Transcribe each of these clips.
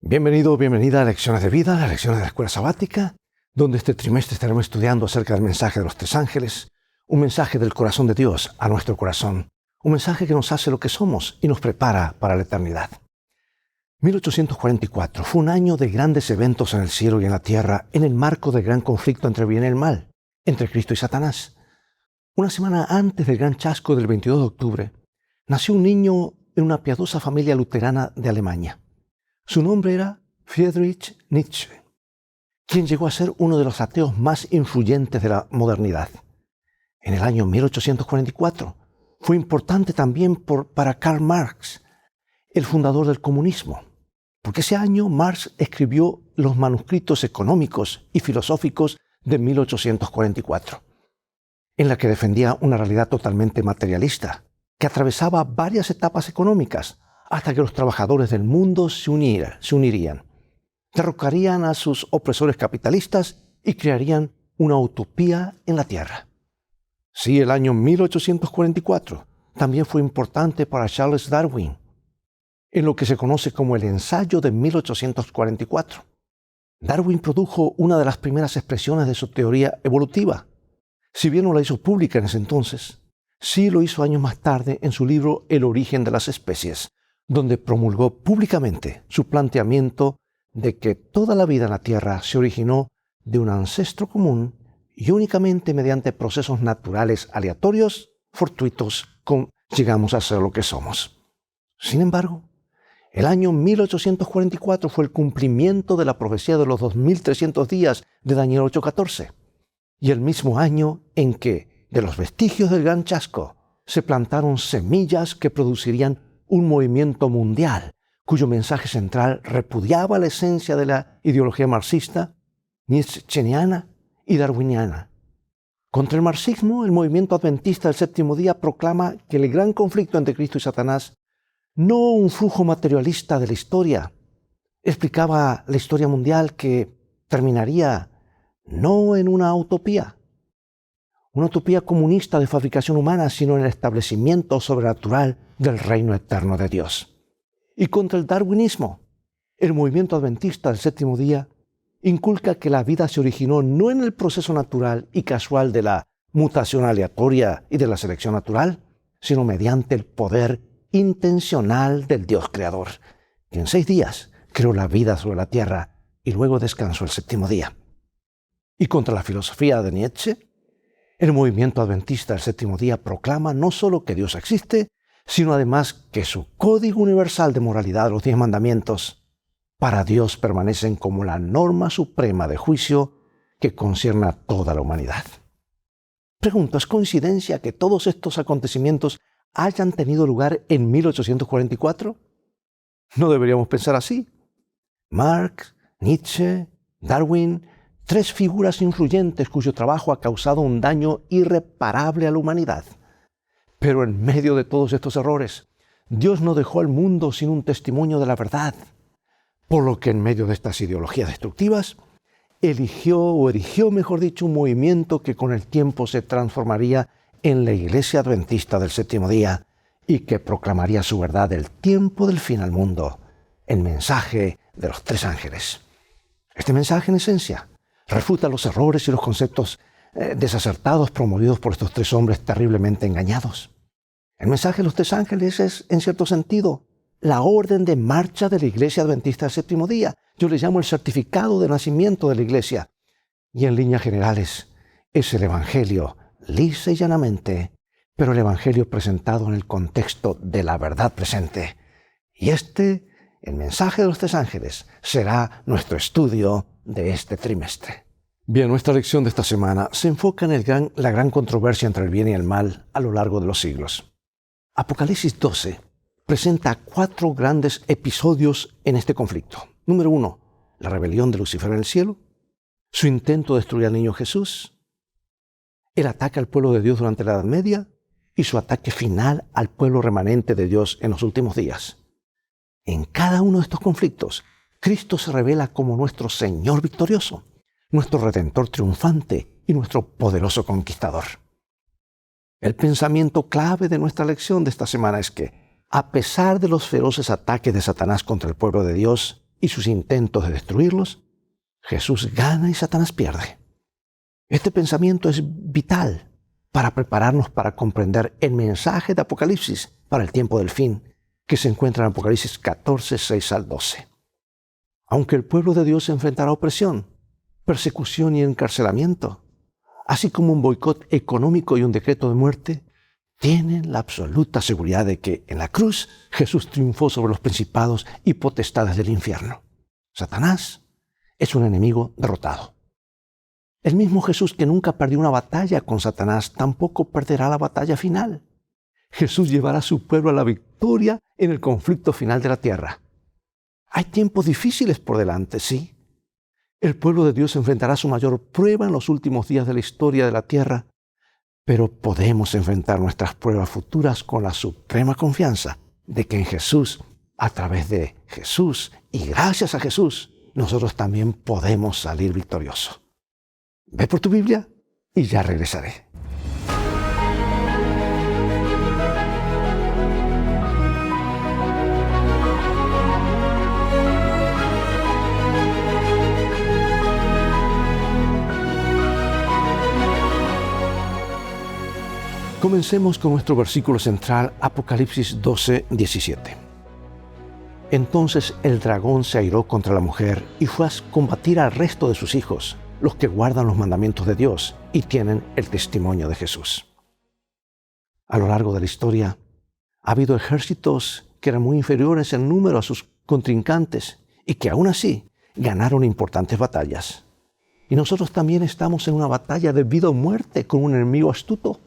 Bienvenido o bienvenida a Lecciones de Vida, las lecciones de la Escuela Sabática, donde este trimestre estaremos estudiando acerca del mensaje de los tres ángeles, un mensaje del corazón de Dios a nuestro corazón, un mensaje que nos hace lo que somos y nos prepara para la eternidad. 1844 fue un año de grandes eventos en el cielo y en la tierra en el marco del gran conflicto entre el bien y el mal, entre Cristo y Satanás. Una semana antes del gran chasco del 22 de octubre, nació un niño en una piadosa familia luterana de Alemania. Su nombre era Friedrich Nietzsche, quien llegó a ser uno de los ateos más influyentes de la modernidad. En el año 1844 fue importante también para Karl Marx, el fundador del comunismo, porque ese año Marx escribió los manuscritos económicos y filosóficos de 1844, en la que defendía una realidad totalmente materialista, que atravesaba varias etapas económicas hasta que los trabajadores del mundo se unirían, derrocarían a sus opresores capitalistas y crearían una utopía en la tierra. Sí, el año 1844 también fue importante para Charles Darwin, en lo que se conoce como el ensayo de 1844. Darwin produjo una de las primeras expresiones de su teoría evolutiva. Si bien no la hizo pública en ese entonces, sí lo hizo años más tarde en su libro El origen de las especies, donde promulgó públicamente su planteamiento de que toda la vida en la Tierra se originó de un ancestro común y únicamente mediante procesos naturales aleatorios, fortuitos, llegamos a ser lo que somos. Sin embargo, el año 1844 fue el cumplimiento de la profecía de los 2300 días de Daniel 8:14, y el mismo año en que, de los vestigios del gran chasco, se plantaron semillas que producirían un movimiento mundial, cuyo mensaje central repudiaba la esencia de la ideología marxista, nietzscheana y darwiniana. Contra el marxismo, el movimiento adventista del séptimo día proclama que el gran conflicto entre Cristo y Satanás, no un flujo materialista de la historia, explicaba la historia mundial que terminaría no en una utopía comunista de fabricación humana, sino en el establecimiento sobrenatural del reino eterno de Dios. Y contra el darwinismo, el movimiento adventista del séptimo día inculca que la vida se originó no en el proceso natural y casual de la mutación aleatoria y de la selección natural, sino mediante el poder intencional del Dios creador, que en 6 días creó la vida sobre la tierra y luego descansó el séptimo día. Y contra la filosofía de Nietzsche, el movimiento adventista del séptimo día proclama no solo que Dios existe, sino además que su código universal de moralidad, los 10 mandamientos, para Dios permanecen como la norma suprema de juicio que concierne a toda la humanidad. Pregunto, ¿es coincidencia que todos estos acontecimientos hayan tenido lugar en 1844? No deberíamos pensar así. Marx, Nietzsche, Darwin, 3 figuras influyentes cuyo trabajo ha causado un daño irreparable a la humanidad. Pero en medio de todos estos errores, Dios no dejó al mundo sin un testimonio de la verdad, por lo que en medio de estas ideologías destructivas, erigió un movimiento que con el tiempo se transformaría en la Iglesia Adventista del séptimo día y que proclamaría su verdad del tiempo del fin al mundo, el mensaje de los 3 ángeles. Este mensaje, en esencia, refuta los errores y los conceptos desacertados promovidos por estos 3 hombres terriblemente engañados. El mensaje de los 3 ángeles es, en cierto sentido, la orden de marcha de la Iglesia Adventista del séptimo día. Yo le llamo el certificado de nacimiento de la Iglesia. Y en líneas generales, es el Evangelio, lisa y llanamente, pero el Evangelio presentado en el contexto de la verdad presente. Y el mensaje de los 3 ángeles, será nuestro estudio de este trimestre. Bien, nuestra lección de esta semana se enfoca en la gran controversia entre el bien y el mal a lo largo de los siglos. Apocalipsis 12 presenta 4 grandes episodios en este conflicto. Número 1, la rebelión de Lucifer en el cielo, su intento de destruir al niño Jesús, el ataque al pueblo de Dios durante la Edad Media y su ataque final al pueblo remanente de Dios en los últimos días. En cada uno de estos conflictos, Cristo se revela como nuestro Señor victorioso, nuestro Redentor triunfante y nuestro poderoso conquistador. El pensamiento clave de nuestra lección de esta semana es que, a pesar de los feroces ataques de Satanás contra el pueblo de Dios, y sus intentos de destruirlos, Jesús gana y Satanás pierde. Este pensamiento es vital para prepararnos para comprender el mensaje de Apocalipsis para el tiempo del fin, que se encuentra en Apocalipsis 14, 6 al 12. Aunque el pueblo de Dios enfrentará opresión, persecución y encarcelamiento, así como un boicot económico y un decreto de muerte, tienen la absoluta seguridad de que en la cruz Jesús triunfó sobre los principados y potestades del infierno. Satanás es un enemigo derrotado. El mismo Jesús que nunca perdió una batalla con Satanás tampoco perderá la batalla final. Jesús llevará a su pueblo a la victoria en el conflicto final de la tierra. Hay tiempos difíciles por delante, sí. El pueblo de Dios enfrentará su mayor prueba en los últimos días de la historia de la tierra, pero podemos enfrentar nuestras pruebas futuras con la suprema confianza de que en Jesús, a través de Jesús y gracias a Jesús, nosotros también podemos salir victoriosos. Ve por tu Biblia y ya regresaré. Comencemos con nuestro versículo central, Apocalipsis 12, 17. Entonces el dragón se airó contra la mujer y fue a combatir al resto de sus hijos, los que guardan los mandamientos de Dios y tienen el testimonio de Jesús. A lo largo de la historia, ha habido ejércitos que eran muy inferiores en número a sus contrincantes y que aún así ganaron importantes batallas. Y nosotros también estamos en una batalla de vida o muerte con un enemigo astuto.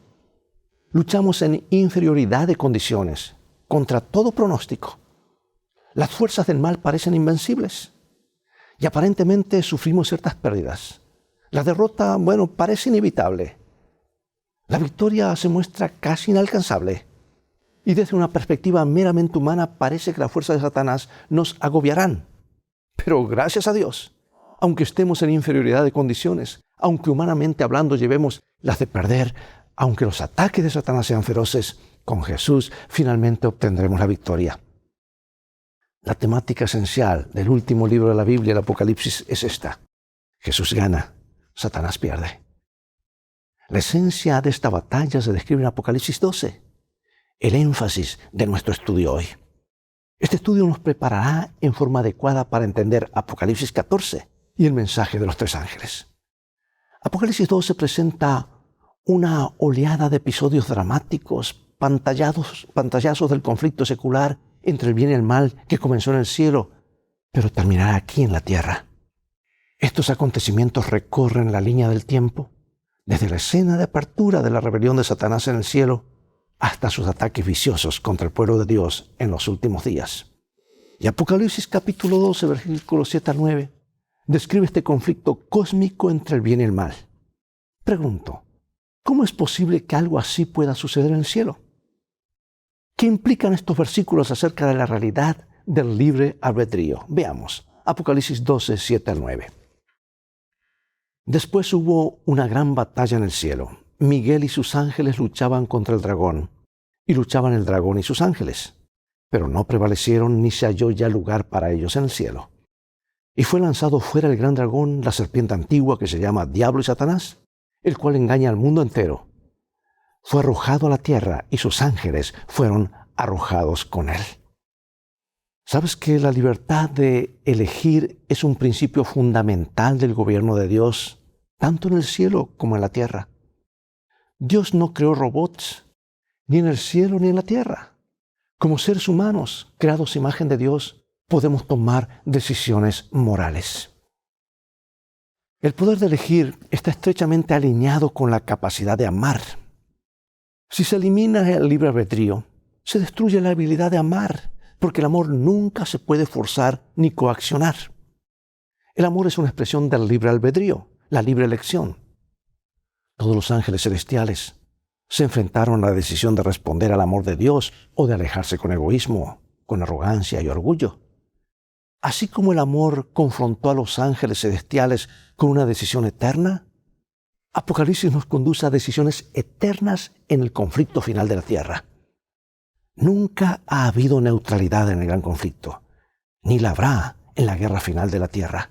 Luchamos en inferioridad de condiciones, contra todo pronóstico. Las fuerzas del mal parecen invencibles y aparentemente sufrimos ciertas pérdidas. La derrota, parece inevitable. La victoria se muestra casi inalcanzable. Y desde una perspectiva meramente humana parece que las fuerzas de Satanás nos agobiarán. Pero gracias a Dios, aunque estemos en inferioridad de condiciones, aunque humanamente hablando llevemos las de perder, aunque los ataques de Satanás sean feroces, con Jesús finalmente obtendremos la victoria. La temática esencial del último libro de la Biblia, el Apocalipsis, es esta. Jesús gana, Satanás pierde. La esencia de esta batalla se describe en Apocalipsis 12, el énfasis de nuestro estudio hoy. Este estudio nos preparará en forma adecuada para entender Apocalipsis 14 y el mensaje de los tres ángeles. Apocalipsis 12 presenta una oleada de episodios dramáticos, pantallazos del conflicto secular entre el bien y el mal que comenzó en el cielo, pero terminará aquí en la tierra. Estos acontecimientos recorren la línea del tiempo, desde la escena de apertura de la rebelión de Satanás en el cielo hasta sus ataques viciosos contra el pueblo de Dios en los últimos días. Y Apocalipsis capítulo 12, versículos 7 al 9, describe este conflicto cósmico entre el bien y el mal. Pregunto, ¿cómo es posible que algo así pueda suceder en el cielo? ¿Qué implican estos versículos acerca de la realidad del libre albedrío? Veamos, Apocalipsis 12, 7 al 9. Después hubo una gran batalla en el cielo. Miguel y sus ángeles luchaban contra el dragón, y luchaban el dragón y sus ángeles, pero no prevalecieron ni se halló ya lugar para ellos en el cielo. Y fue lanzado fuera el gran dragón, la serpiente antigua que se llama Diablo y Satanás, el cual engaña al mundo entero. Fue arrojado a la tierra y sus ángeles fueron arrojados con él. ¿Sabes que la libertad de elegir es un principio fundamental del gobierno de Dios, tanto en el cielo como en la tierra? Dios no creó robots, ni en el cielo ni en la tierra. Como seres humanos, creados a imagen de Dios, podemos tomar decisiones morales. El poder de elegir está estrechamente alineado con la capacidad de amar. Si se elimina el libre albedrío, se destruye la habilidad de amar, porque el amor nunca se puede forzar ni coaccionar. El amor es una expresión del libre albedrío, la libre elección. Todos los ángeles celestiales se enfrentaron a la decisión de responder al amor de Dios o de alejarse con egoísmo, con arrogancia y orgullo. Así como el amor confrontó a los ángeles celestiales con una decisión eterna, Apocalipsis nos conduce a decisiones eternas en el conflicto final de la tierra. Nunca ha habido neutralidad en el gran conflicto, ni la habrá en la guerra final de la tierra.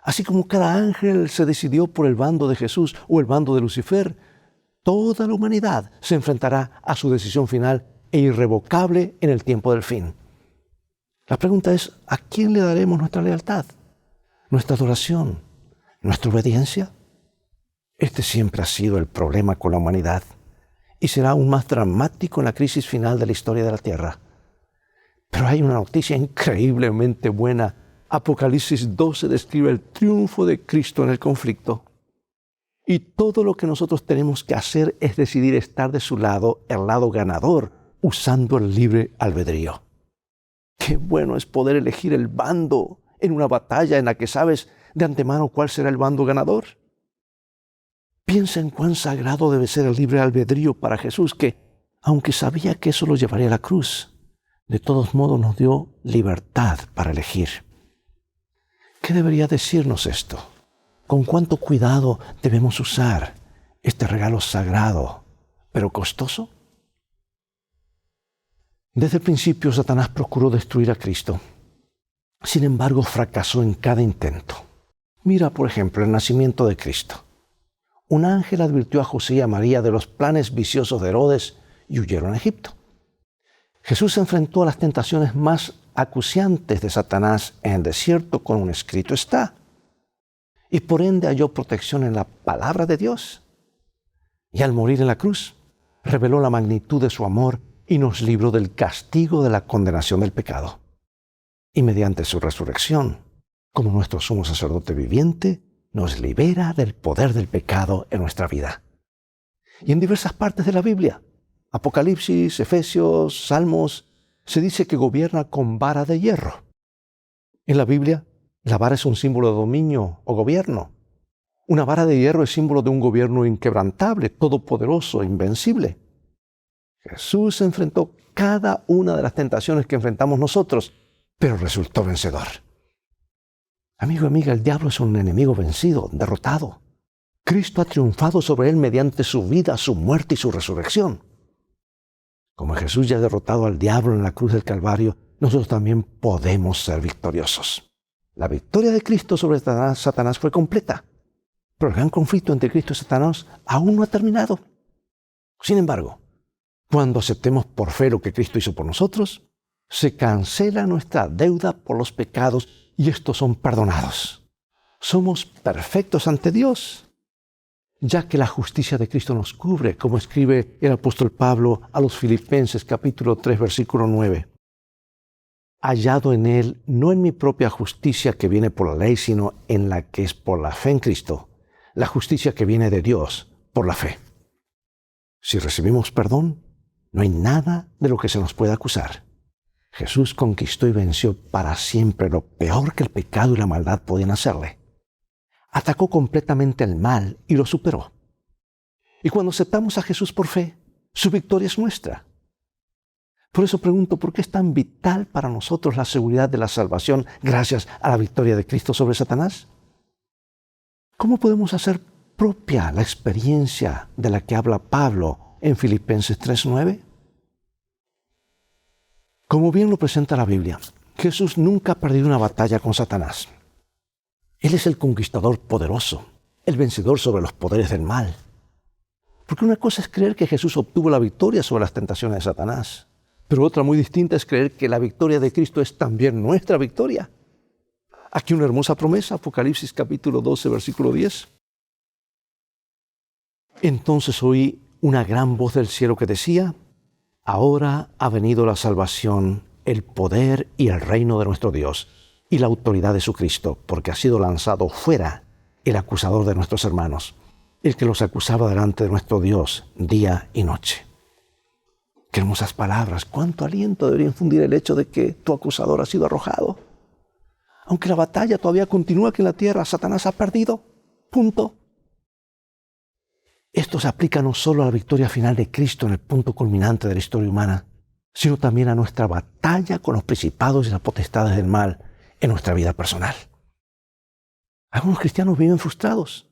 Así como cada ángel se decidió por el bando de Jesús o el bando de Lucifer, toda la humanidad se enfrentará a su decisión final e irrevocable en el tiempo del fin. La pregunta es, ¿a quién le daremos nuestra lealtad, nuestra adoración, nuestra obediencia? Este siempre ha sido el problema con la humanidad y será aún más dramático en la crisis final de la historia de la tierra. Pero hay una noticia increíblemente buena. Apocalipsis 12 describe el triunfo de Cristo en el conflicto. Y todo lo que nosotros tenemos que hacer es decidir estar de su lado, el lado ganador, usando el libre albedrío. Qué bueno es poder elegir el bando en una batalla en la que sabes de antemano cuál será el bando ganador. Piensa en cuán sagrado debe ser el libre albedrío para Jesús, que, aunque sabía que eso lo llevaría a la cruz, de todos modos nos dio libertad para elegir. ¿Qué debería decirnos esto? ¿Con cuánto cuidado debemos usar este regalo sagrado, pero costoso? Desde el principio, Satanás procuró destruir a Cristo. Sin embargo, fracasó en cada intento. Mira, por ejemplo, el nacimiento de Cristo. Un ángel advirtió a José y a María de los planes viciosos de Herodes y huyeron a Egipto. Jesús se enfrentó a las tentaciones más acuciantes de Satanás en el desierto con un escrito está. Y por ende halló protección en la palabra de Dios. Y al morir en la cruz, reveló la magnitud de su amor y nos libró del castigo de la condenación del pecado. Y mediante su resurrección, como nuestro sumo sacerdote viviente, nos libera del poder del pecado en nuestra vida. Y en diversas partes de la Biblia, Apocalipsis, Efesios, Salmos, se dice que gobierna con vara de hierro. En la Biblia, la vara es un símbolo de dominio o gobierno. Una vara de hierro es símbolo de un gobierno inquebrantable, todopoderoso, invencible. Jesús enfrentó cada una de las tentaciones que enfrentamos nosotros, pero resultó vencedor. Amigo y amiga, el diablo es un enemigo vencido, derrotado. Cristo ha triunfado sobre él mediante su vida, su muerte y su resurrección. Como Jesús ya ha derrotado al diablo en la cruz del Calvario, nosotros también podemos ser victoriosos. La victoria de Cristo sobre Satanás fue completa, pero el gran conflicto entre Cristo y Satanás aún no ha terminado. Sin embargo, cuando aceptemos por fe lo que Cristo hizo por nosotros, se cancela nuestra deuda por los pecados y estos son perdonados. Somos perfectos ante Dios, ya que la justicia de Cristo nos cubre, como escribe el apóstol Pablo a los Filipenses capítulo 3, versículo 9. Hallado en Él, no en mi propia justicia que viene por la ley, sino en la que es por la fe en Cristo, la justicia que viene de Dios por la fe. Si recibimos perdón, no hay nada de lo que se nos pueda acusar. Jesús conquistó y venció para siempre lo peor que el pecado y la maldad podían hacerle. Atacó completamente el mal y lo superó. Y cuando aceptamos a Jesús por fe, su victoria es nuestra. Por eso pregunto, ¿por qué es tan vital para nosotros la seguridad de la salvación gracias a la victoria de Cristo sobre Satanás? ¿Cómo podemos hacer propia la experiencia de la que habla Pablo en Filipenses 3:9? Como bien lo presenta la Biblia, Jesús nunca ha perdido una batalla con Satanás. Él es el conquistador poderoso, el vencedor sobre los poderes del mal. Porque una cosa es creer que Jesús obtuvo la victoria sobre las tentaciones de Satanás, pero otra muy distinta es creer que la victoria de Cristo es también nuestra victoria. Aquí una hermosa promesa, Apocalipsis capítulo 12, versículo 10. Entonces oí una gran voz del cielo que decía: ahora ha venido la salvación, el poder y el reino de nuestro Dios y la autoridad de su Cristo, porque ha sido lanzado fuera el acusador de nuestros hermanos, el que los acusaba delante de nuestro Dios día y noche. Qué hermosas palabras, cuánto aliento debería infundir el hecho de que tu acusador ha sido arrojado. Aunque la batalla todavía continúa aquí en la tierra, Satanás ha perdido. Punto. Esto se aplica no solo a la victoria final de Cristo en el punto culminante de la historia humana, sino también a nuestra batalla con los principados y las potestades del mal en nuestra vida personal. Algunos cristianos viven frustrados.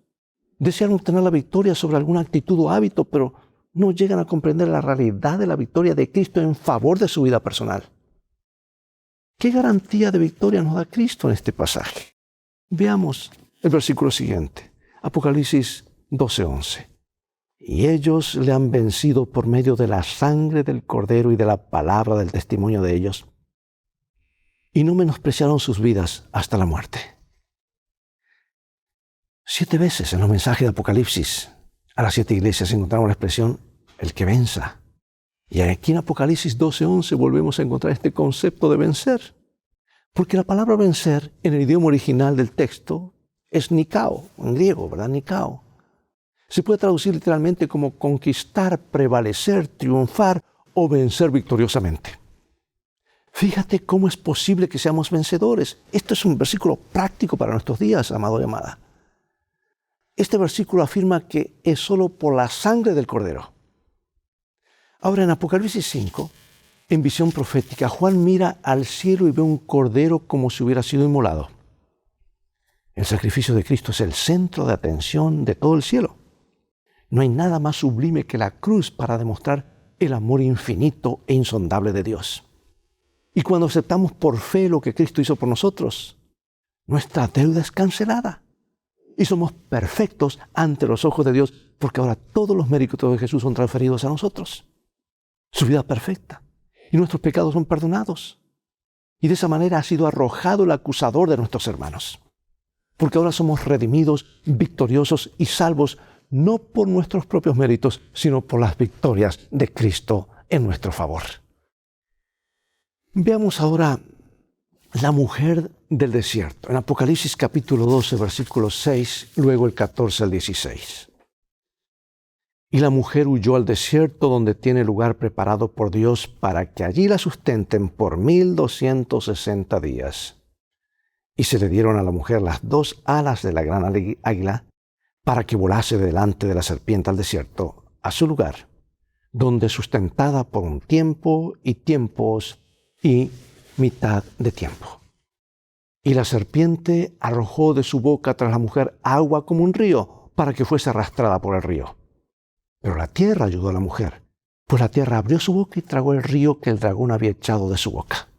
Desean obtener la victoria sobre alguna actitud o hábito, pero no llegan a comprender la realidad de la victoria de Cristo en favor de su vida personal. ¿Qué garantía de victoria nos da Cristo en este pasaje? Veamos el versículo siguiente, Apocalipsis 12:11. Y ellos le han vencido por medio de la sangre del Cordero y de la palabra del testimonio de ellos, y no menospreciaron sus vidas hasta la muerte. 7 veces en los mensajes de Apocalipsis a las 7 iglesias encontramos la expresión el que venza. Y aquí en Apocalipsis 12:11 volvemos a encontrar este concepto de vencer. Porque la palabra vencer en el idioma original del texto es nikao, en griego, ¿verdad? Nikao. Se puede traducir literalmente como conquistar, prevalecer, triunfar o vencer victoriosamente. Fíjate cómo es posible que seamos vencedores. Esto es un versículo práctico para nuestros días, amado y amada. Este versículo afirma que es solo por la sangre del Cordero. Ahora en Apocalipsis 5, en visión profética, Juan mira al cielo y ve un cordero como si hubiera sido inmolado. El sacrificio de Cristo es el centro de atención de todo el cielo. No hay nada más sublime que la cruz para demostrar el amor infinito e insondable de Dios. Y cuando aceptamos por fe lo que Cristo hizo por nosotros, nuestra deuda es cancelada. Y somos perfectos ante los ojos de Dios, porque ahora todos los méritos de Jesús son transferidos a nosotros. Su vida perfecta. Y nuestros pecados son perdonados. Y de esa manera ha sido arrojado el acusador de nuestros hermanos. Porque ahora somos redimidos, victoriosos y salvos, no por nuestros propios méritos, sino por las victorias de Cristo en nuestro favor. Veamos ahora la mujer del desierto. En Apocalipsis capítulo 12, versículos 6, luego el 14 al 16. Y la mujer huyó al desierto donde tiene lugar preparado por Dios para que allí la sustenten por 1260 días. Y se le dieron a la mujer las 2 alas de la gran águila para que volase delante de la serpiente al desierto, a su lugar, donde sustentada por un tiempo y tiempos y mitad de tiempo. Y la serpiente arrojó de su boca tras la mujer agua como un río, para que fuese arrastrada por el río. Pero la tierra ayudó a la mujer, pues la tierra abrió su boca y tragó el río que el dragón había echado de su boca.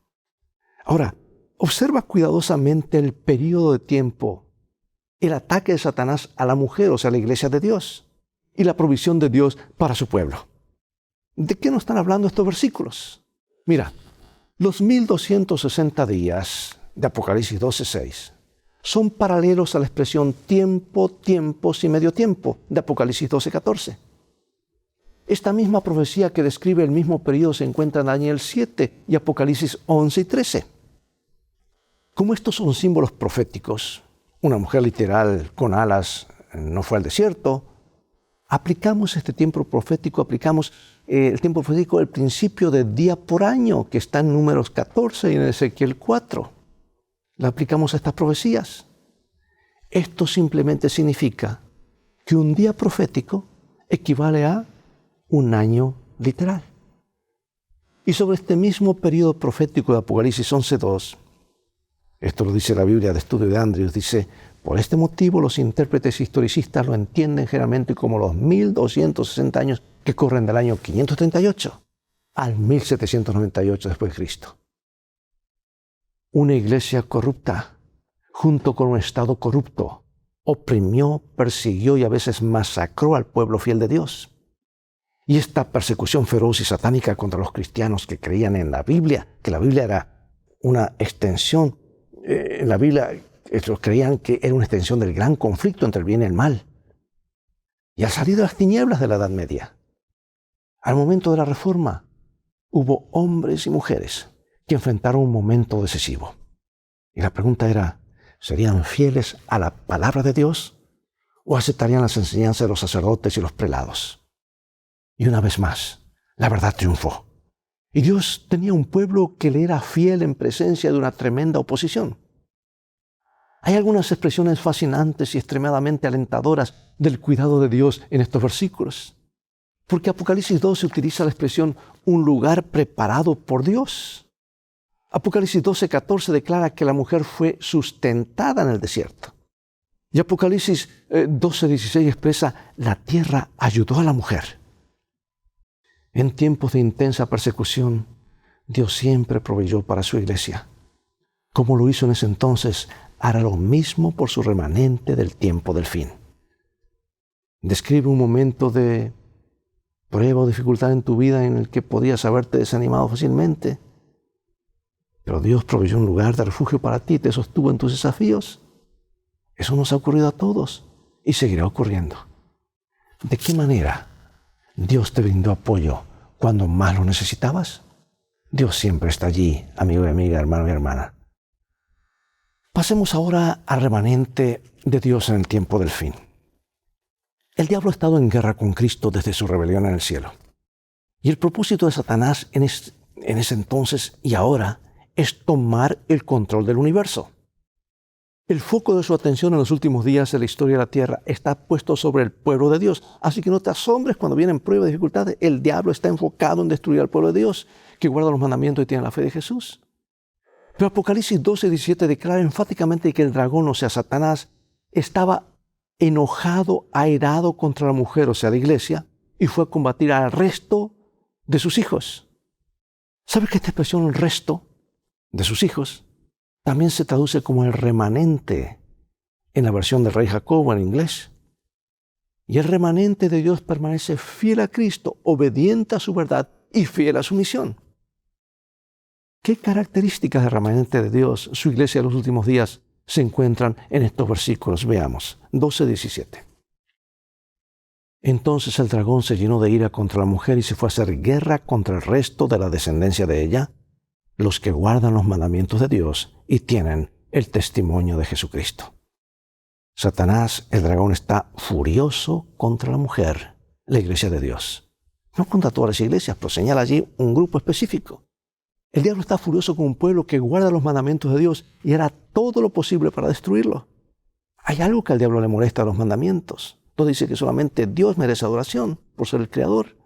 Ahora, observa cuidadosamente el período de tiempo, el ataque de Satanás a la mujer, o sea, a la iglesia de Dios, y la provisión de Dios para su pueblo. ¿De qué nos están hablando estos versículos? Mira, los 1260 días de Apocalipsis 12:6 son paralelos a la expresión tiempo, tiempos y medio tiempo de Apocalipsis 12:14. Esta misma profecía que describe el mismo periodo se encuentra en Daniel 7 y Apocalipsis 11 y 13. Como estos son símbolos proféticos, una mujer literal con alas no fue al desierto, aplicamos este tiempo profético, el tiempo profético, el principio de día por año, que está en Números 14 y en Ezequiel 4. La aplicamos a estas profecías. Esto simplemente significa que un día profético equivale a un año literal. Y sobre este mismo periodo profético de Apocalipsis 11:2, esto lo dice la Biblia de Estudio de Andrews, dice: por este motivo los intérpretes historicistas lo entienden generalmente como los 1260 años que corren del año 538 al 1798 después de Cristo. Una iglesia corrupta, junto con un Estado corrupto, oprimió, persiguió y a veces masacró al pueblo fiel de Dios. Y esta persecución feroz y satánica contra los cristianos que creían en la Biblia, que la Biblia era una extensión, en la Biblia ellos creían que era una extensión del gran conflicto entre el bien y el mal. Y al salir de las tinieblas de la Edad Media, al momento de la Reforma, hubo hombres y mujeres que enfrentaron un momento decisivo. Y la pregunta era, ¿serían fieles a la palabra de Dios o aceptarían las enseñanzas de los sacerdotes y los prelados? Y una vez más, la verdad triunfó. Y Dios tenía un pueblo que le era fiel en presencia de una tremenda oposición. Hay algunas expresiones fascinantes y extremadamente alentadoras del cuidado de Dios en estos versículos. Porque Apocalipsis 12 utiliza la expresión un lugar preparado por Dios. Apocalipsis 12:14 declara que la mujer fue sustentada en el desierto. Y Apocalipsis 12:16 expresa la tierra ayudó a la mujer. En tiempos de intensa persecución, Dios siempre proveyó para su iglesia como lo hizo en ese entonces, hará lo mismo por su remanente del tiempo del fin. Describe un momento de prueba o dificultad en tu vida en el que podías haberte desanimado fácilmente. Pero Dios proveyó un lugar de refugio para ti, te sostuvo en tus desafíos. Eso nos ha ocurrido a todos y seguirá ocurriendo. ¿De qué manera Dios te brindó apoyo cuando más lo necesitabas? Dios siempre está allí, amigo y amiga, hermano y hermana. Pasemos ahora al remanente de Dios en el tiempo del fin. El diablo ha estado en guerra con Cristo desde su rebelión en el cielo. Y el propósito de Satanás en ese entonces y ahora es tomar el control del universo. El foco de su atención en los últimos días de la historia de la tierra está puesto sobre el pueblo de Dios. Así que no te asombres cuando vienen pruebas y dificultades. El diablo está enfocado en destruir al pueblo de Dios, que guarda los mandamientos y tiene la fe de Jesús. Pero Apocalipsis 12:17 declara enfáticamente que el dragón, o sea, Satanás, estaba enojado, airado contra la mujer, o sea, la iglesia, y fue a combatir al resto de sus hijos. ¿Sabes que esta expresión, el resto de sus hijos, también se traduce como el remanente en la versión del rey Jacobo en inglés? Y el remanente de Dios permanece fiel a Cristo, obediente a su verdad y fiel a su misión. ¿Qué características del remanente de Dios, su iglesia de los últimos días, se encuentran en estos versículos? Veamos, 12:17. Entonces el dragón se llenó de ira contra la mujer y se fue a hacer guerra contra el resto de la descendencia de ella, los que guardan los mandamientos de Dios y tienen el testimonio de Jesucristo. Satanás, el dragón, está furioso contra la mujer, la iglesia de Dios. No contra todas las iglesias, pero señala allí un grupo específico. El diablo está furioso con un pueblo que guarda los mandamientos de Dios y hará todo lo posible para destruirlo. Hay algo que al diablo le molesta a los mandamientos. Entonces dice que solamente Dios merece adoración por ser el creador.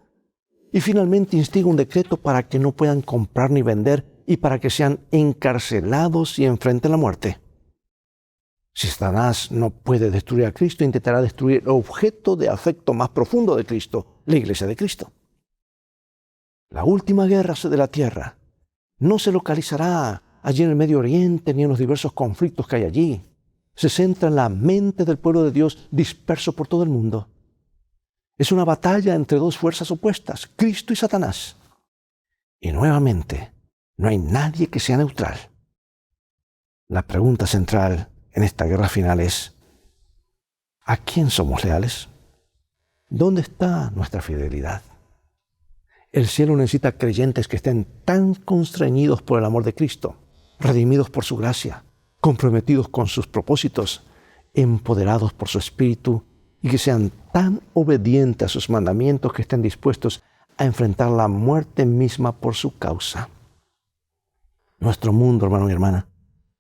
Y finalmente instiga un decreto para que no puedan comprar ni vender y para que sean encarcelados y enfrenten la muerte. Si Satanás no puede destruir a Cristo, intentará destruir el objeto de afecto más profundo de Cristo, la iglesia de Cristo. La última guerra de la tierra no se localizará allí en el Medio Oriente ni en los diversos conflictos que hay allí. Se centra en la mente del pueblo de Dios disperso por todo el mundo. Es una batalla entre dos fuerzas opuestas, Cristo y Satanás. Y nuevamente, no hay nadie que sea neutral. La pregunta central en esta guerra final es: ¿a quién somos leales? ¿Dónde está nuestra fidelidad? El cielo necesita creyentes que estén tan constreñidos por el amor de Cristo, redimidos por su gracia, comprometidos con sus propósitos, empoderados por su Espíritu y que sean tan obedientes a sus mandamientos que estén dispuestos a enfrentar la muerte misma por su causa. Nuestro mundo, hermano y hermana,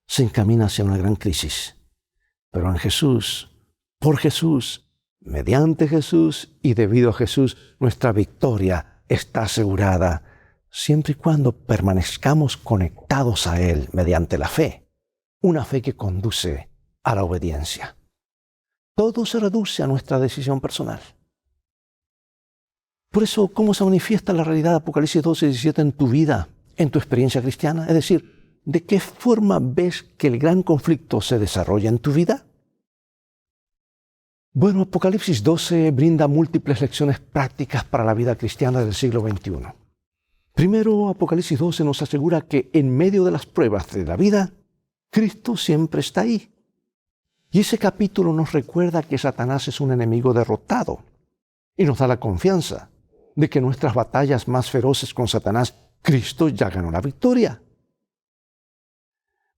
se encamina hacia una gran crisis. Pero en Jesús, por Jesús, mediante Jesús y debido a Jesús, nuestra victoria está asegurada siempre y cuando permanezcamos conectados a Él mediante la fe, una fe que conduce a la obediencia. Todo se reduce a nuestra decisión personal. Por eso, ¿cómo se manifiesta la realidad de Apocalipsis 12:17 en tu vida, en tu experiencia cristiana? Es decir, ¿de qué forma ves que el gran conflicto se desarrolla en tu vida? Bueno, Apocalipsis 12 brinda múltiples lecciones prácticas para la vida cristiana del siglo XXI. Primero, Apocalipsis 12 nos asegura que en medio de las pruebas de la vida, Cristo siempre está ahí. Y ese capítulo nos recuerda que Satanás es un enemigo derrotado y nos da la confianza de que en nuestras batallas más feroces con Satanás, Cristo ya ganó la victoria.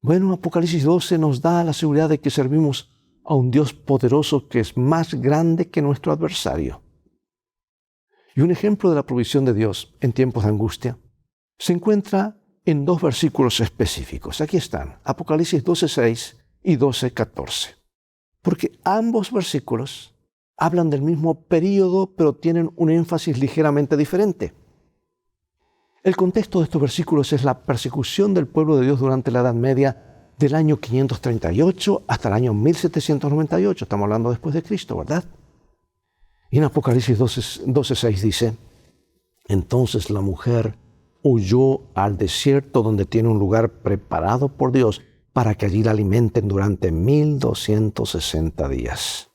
Bueno, Apocalipsis 12 nos da la seguridad de que servimos a un Dios poderoso que es más grande que nuestro adversario. Y un ejemplo de la provisión de Dios en tiempos de angustia se encuentra en dos versículos específicos. Aquí están, Apocalipsis 12:6 y 12:14. Porque ambos versículos hablan del mismo período, pero tienen un énfasis ligeramente diferente. El contexto de estos versículos es la persecución del pueblo de Dios durante la Edad Media del año 538 hasta el año 1798. Estamos hablando después de Cristo, ¿verdad? Y en Apocalipsis 12:6 dice: entonces la mujer huyó al desierto donde tiene un lugar preparado por Dios para que allí la alimenten durante 1260 días.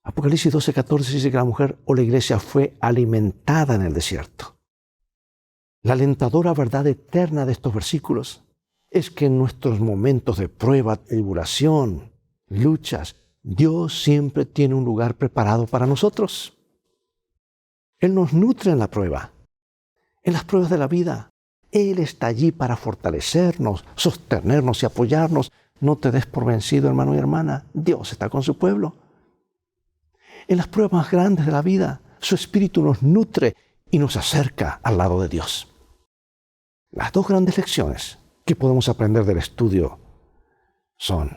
Apocalipsis 12:14 dice que la mujer o la iglesia fue alimentada en el desierto. La alentadora verdad eterna de estos versículos es que en nuestros momentos de prueba, tribulación, luchas, Dios siempre tiene un lugar preparado para nosotros. Él nos nutre en la prueba, en las pruebas de la vida. Él está allí para fortalecernos, sostenernos y apoyarnos. No te des por vencido, hermano y hermana. Dios está con su pueblo. En las pruebas más grandes de la vida, su Espíritu nos nutre y nos acerca al lado de Dios. Las dos grandes lecciones que podemos aprender del estudio son: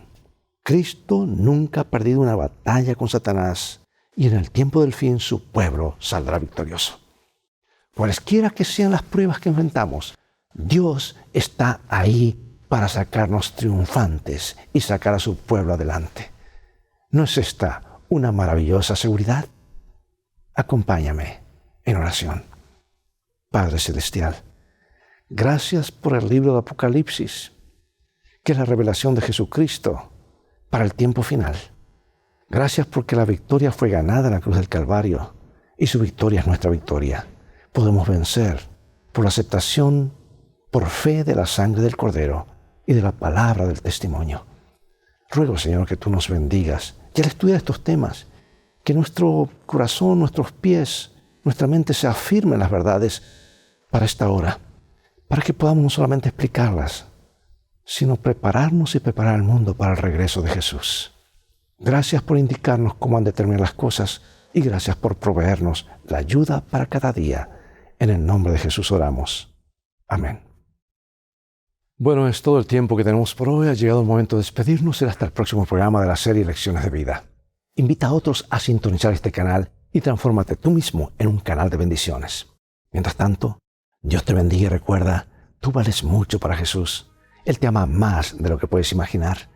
Cristo nunca ha perdido una batalla con Satanás y en el tiempo del fin su pueblo saldrá victorioso. Cualesquiera que sean las pruebas que enfrentamos, Dios está ahí para sacarnos triunfantes y sacar a su pueblo adelante. ¿No es esta una maravillosa seguridad? Acompáñame en oración. Padre Celestial, gracias por el libro de Apocalipsis, que es la revelación de Jesucristo para el tiempo final. Gracias porque la victoria fue ganada en la cruz del Calvario y su victoria es nuestra victoria. Podemos vencer por la aceptación, por fe de la sangre del Cordero y de la palabra del testimonio. Ruego, Señor, que tú nos bendigas y al estudiar estos temas, que nuestro corazón, nuestros pies, nuestra mente se afirmen en las verdades para esta hora, para que podamos no solamente explicarlas, sino prepararnos y preparar al mundo para el regreso de Jesús. Gracias por indicarnos cómo han de terminar las cosas y gracias por proveernos la ayuda para cada día. En el nombre de Jesús oramos. Amén. Bueno, es todo el tiempo que tenemos por hoy. Ha llegado el momento de despedirnos. Será hasta el próximo programa de la serie Lecciones de Vida. Invita a otros a sintonizar este canal y transfórmate tú mismo en un canal de bendiciones. Mientras tanto, Dios te bendiga y recuerda, tú vales mucho para Jesús. Él te ama más de lo que puedes imaginar.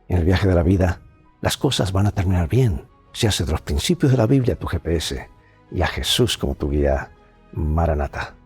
En el viaje de la vida, las cosas van a terminar bien si haces de los principios de la Biblia tu GPS y a Jesús como tu guía. Maranatha.